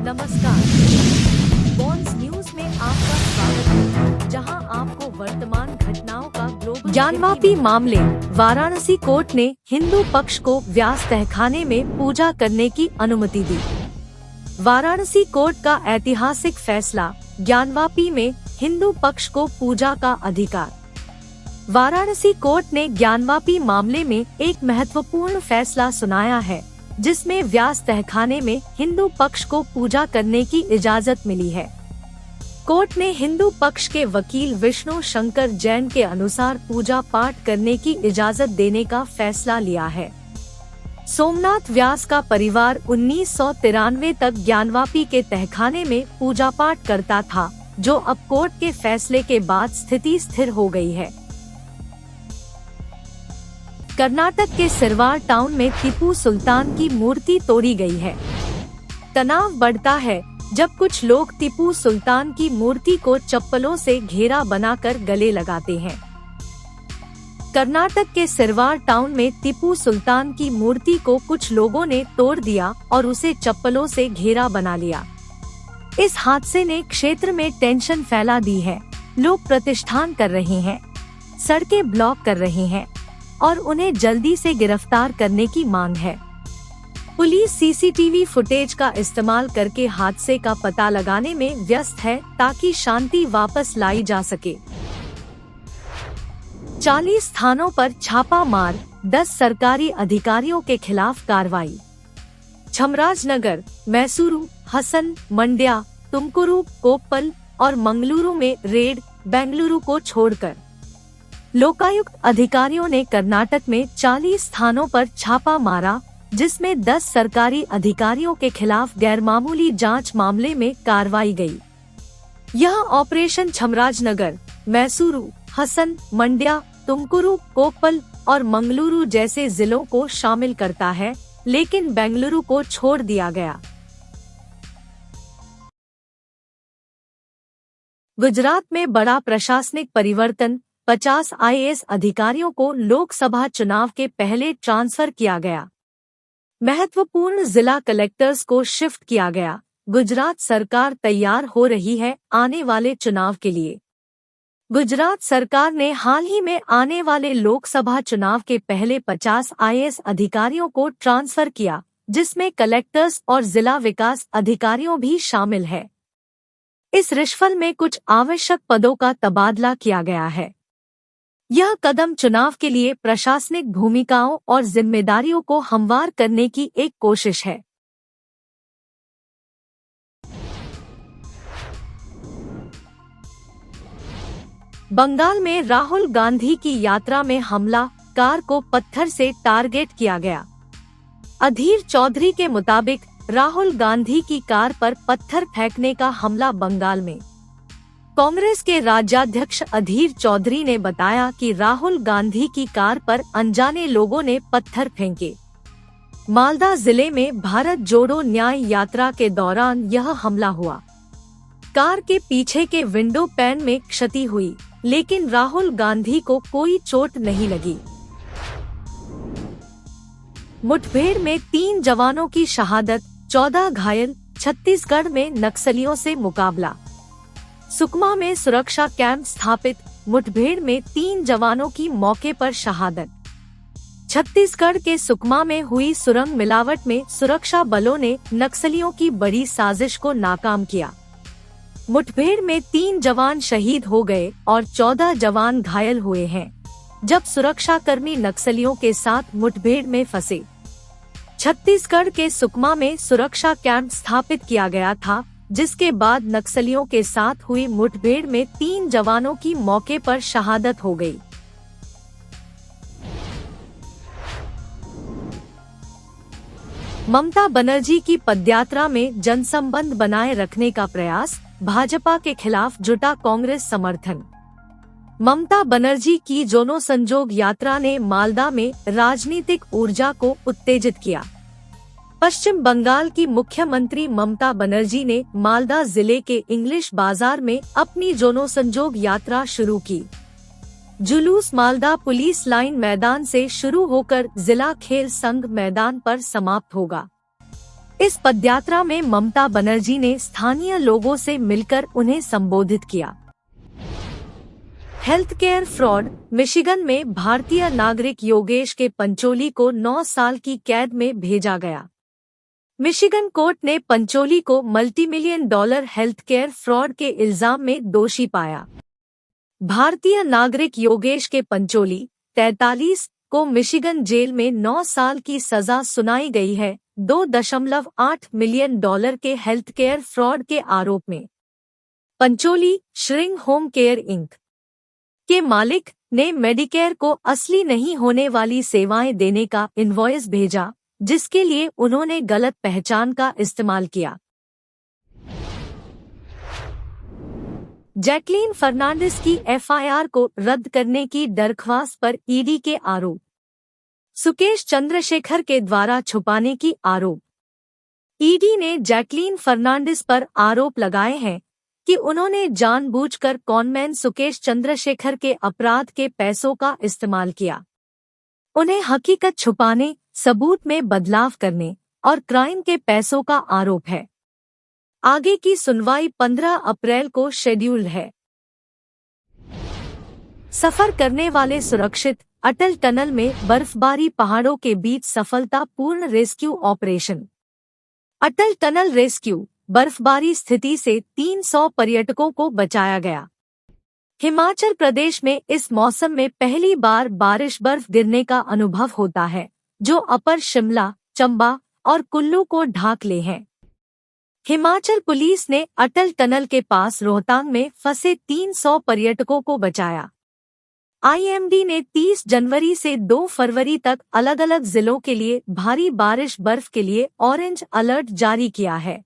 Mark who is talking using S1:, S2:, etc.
S1: नमस्कार, bones news में आपका स्वागत है, जहां आपको वर्तमान घटनाओं का ग्लोबल ज्ञानवापी मामले। वाराणसी कोर्ट ने हिंदू पक्ष को व्यास तहखाने में पूजा करने की अनुमति दी। वाराणसी कोर्ट का ऐतिहासिक फैसला, ज्ञानवापी में हिंदू पक्ष को पूजा का अधिकार। वाराणसी कोर्ट ने ज्ञानवापी मामले में एक महत्वपूर्ण फैसला सुनाया है, जिसमें व्यास तहखाने में हिंदू पक्ष को पूजा करने की इजाजत मिली है। कोर्ट ने हिंदू पक्ष के वकील विष्णु शंकर जैन के अनुसार पूजा पाठ करने की इजाजत देने का फैसला लिया है। सोमनाथ व्यास का परिवार 1993 तक ज्ञानवापी के तहखाने में पूजा पाठ करता था, जो अब कोर्ट के फैसले के बाद स्थिति स्थिर हो गई है। कर्नाटक के सिरवार टाउन में टीपू सुल्तान की मूर्ति तोड़ी गई है। तनाव बढ़ता है जब कुछ लोग टीपू सुल्तान की मूर्ति को चप्पलों से घेरा बनाकर गले लगाते हैं। कर्नाटक के सिरवार टाउन में टीपू सुल्तान की मूर्ति को कुछ लोगों ने तोड़ दिया और उसे चप्पलों से घेरा बना लिया। इस हादसे ने क्षेत्र में टेंशन फैला दी है। लोग प्रतिष्ठान कर रहे हैं, सड़कें ब्लॉक कर रहे हैं और उन्हें जल्दी से गिरफ्तार करने की मांग है। पुलिस सीसीटीवी फुटेज का इस्तेमाल करके हादसे का पता लगाने में व्यस्त है, ताकि शांति वापस लाई जा सके। 40 स्थानों पर छापा मार, 10 सरकारी अधिकारियों के खिलाफ कार्रवाई। चामराजनगर, मैसूरू, हसन, मंड्या, तुमकुरू, कोप्पल और मंगलुरु में रेड, बेंगलुरु को छोड़कर। लोकायुक्त अधिकारियों ने कर्नाटक में 40 स्थानों पर छापा मारा, जिसमें 10 सरकारी अधिकारियों के खिलाफ गैरमामूली जांच मामले में कार्रवाई गई। यह ऑपरेशन चामराजनगर, मैसूरू, हसन, मंड्या, तुमकुरू, कोप्पल और मंगलुरु जैसे जिलों को शामिल करता है, लेकिन बेंगलुरु को छोड़ दिया गया। गुजरात में बड़ा प्रशासनिक परिवर्तन, 50 आईएएस अधिकारियों को लोकसभा चुनाव के पहले ट्रांसफर किया गया। महत्वपूर्ण जिला कलेक्टर्स को शिफ्ट किया गया। गुजरात सरकार तैयार हो रही है आने वाले चुनाव के लिए। गुजरात सरकार ने हाल ही में आने वाले लोकसभा चुनाव के पहले 50 आईएएस अधिकारियों को ट्रांसफर किया, जिसमें कलेक्टर्स और जिला विकास अधिकारियों भी शामिल है। इस रिशफल में कुछ आवश्यक पदों का तबादला किया गया है। यह कदम चुनाव के लिए प्रशासनिक भूमिकाओं और जिम्मेदारियों को हमवार करने की एक कोशिश है। बंगाल में राहुल गांधी की यात्रा में हमला, कार को पत्थर से टारगेट किया गया। अधीर चौधरी के मुताबिक राहुल गांधी की कार पर पत्थर फेंकने का हमला बंगाल में। कांग्रेस के राज्याध्यक्ष अधीर चौधरी ने बताया कि राहुल गांधी की कार पर अनजाने लोगों ने पत्थर फेंके। मालदा जिले में भारत जोड़ो न्याय यात्रा के दौरान यह हमला हुआ। कार के पीछे के विंडो पैन में क्षति हुई, लेकिन राहुल गांधी को कोई चोट नहीं लगी। मुठभेड़ में 3 जवानों की शहादत, 14 घायल। छत्तीसगढ़ में नक्सलियों से मुकाबला। सुकमा में सुरक्षा कैंप स्थापित, मुठभेड़ में 3 जवानों की मौके पर शहादत। छत्तीसगढ़ के सुकमा में हुई सुरंग मिलावट में सुरक्षा बलों ने नक्सलियों की बड़ी साजिश को नाकाम किया। मुठभेड़ में 3 जवान शहीद हो गए और 14 जवान घायल हुए हैं, जब सुरक्षाकर्मी नक्सलियों के साथ मुठभेड़ में फंसे। छत्तीसगढ़ के सुकमा में सुरक्षा कैंप स्थापित किया गया था, जिसके बाद नक्सलियों के साथ हुई मुठभेड़ में 3 जवानों की मौके पर शहादत हो गई। ममता बनर्जी की पदयात्रा में जनसंबंध बनाए रखने का प्रयास, भाजपा के खिलाफ जुटा कांग्रेस समर्थन। ममता बनर्जी की जोनो संजोग यात्रा ने मालदा में राजनीतिक ऊर्जा को उत्तेजित किया। पश्चिम बंगाल की मुख्यमंत्री ममता बनर्जी ने मालदा जिले के इंग्लिश बाजार में अपनी जोनो संजोग यात्रा शुरू की। जुलूस मालदा पुलिस लाइन मैदान से शुरू होकर जिला खेल संघ मैदान पर समाप्त होगा। इस पदयात्रा में ममता बनर्जी ने स्थानीय लोगों से मिलकर उन्हें संबोधित किया। Health care fraud. मिशिगन में भारतीय नागरिक योगेश के पंचोली को 9 साल की कैद में भेजा गया। मिशिगन कोर्ट ने पंचोली को multimillion dollar health care fraud के इल्जाम में दोषी पाया। भारतीय नागरिक योगेश के पंचोली 43 को मिशिगन जेल में 9 साल की सजा सुनाई गई है 2.8 मिलियन डॉलर के हेल्थ केयर फ्रॉड के आरोप में। पंचोली श्रिंग होम केयर इंक के मालिक ने मेडिकेयर को असली नहीं होने वाली सेवाएं देने का इनवॉइस भेजा, जिसके लिए उन्होंने गलत पहचान का इस्तेमाल किया। जैकलीन फर्नांडिस की एफआईआर को रद्द करने की दरख्वास्त पर ईडी के आरोप। सुकेश चंद्रशेखर के द्वारा छुपाने की आरोप। ईडी ने जैकलीन फर्नांडिस पर आरोप लगाए हैं कि उन्होंने जानबूझकर कॉनमैन सुकेश चंद्रशेखर के अपराध के पैसों का इस्तेमाल किया। उन्हें हकीकत छुपाने, सबूत में बदलाव करने और क्राइम के पैसों का आरोप है। आगे की सुनवाई 15 अप्रैल को शेड्यूल्ड है। सफर करने वाले सुरक्षित। अटल टनल में बर्फबारी पहाड़ों के बीच सफलतापूर्ण रेस्क्यू ऑपरेशन। अटल टनल रेस्क्यू। बर्फबारी स्थिति से 300 पर्यटकों को बचाया गया। हिमाचल प्रदेश में इस मौसम में पहली बार बारिश बर्फ गिरने का अनुभव होता है, जो अपर शिमला, चंबा और कुल्लू को ढाक ले हैं। हिमाचल पुलिस ने अटल टनल के पास रोहतांग में फंसे 300 पर्यटकों को बचाया। आईएमडी ने 30 जनवरी से 2 फरवरी तक अलग अलग जिलों के लिए भारी बारिश बर्फ के लिए ऑरेंज अलर्ट जारी किया है।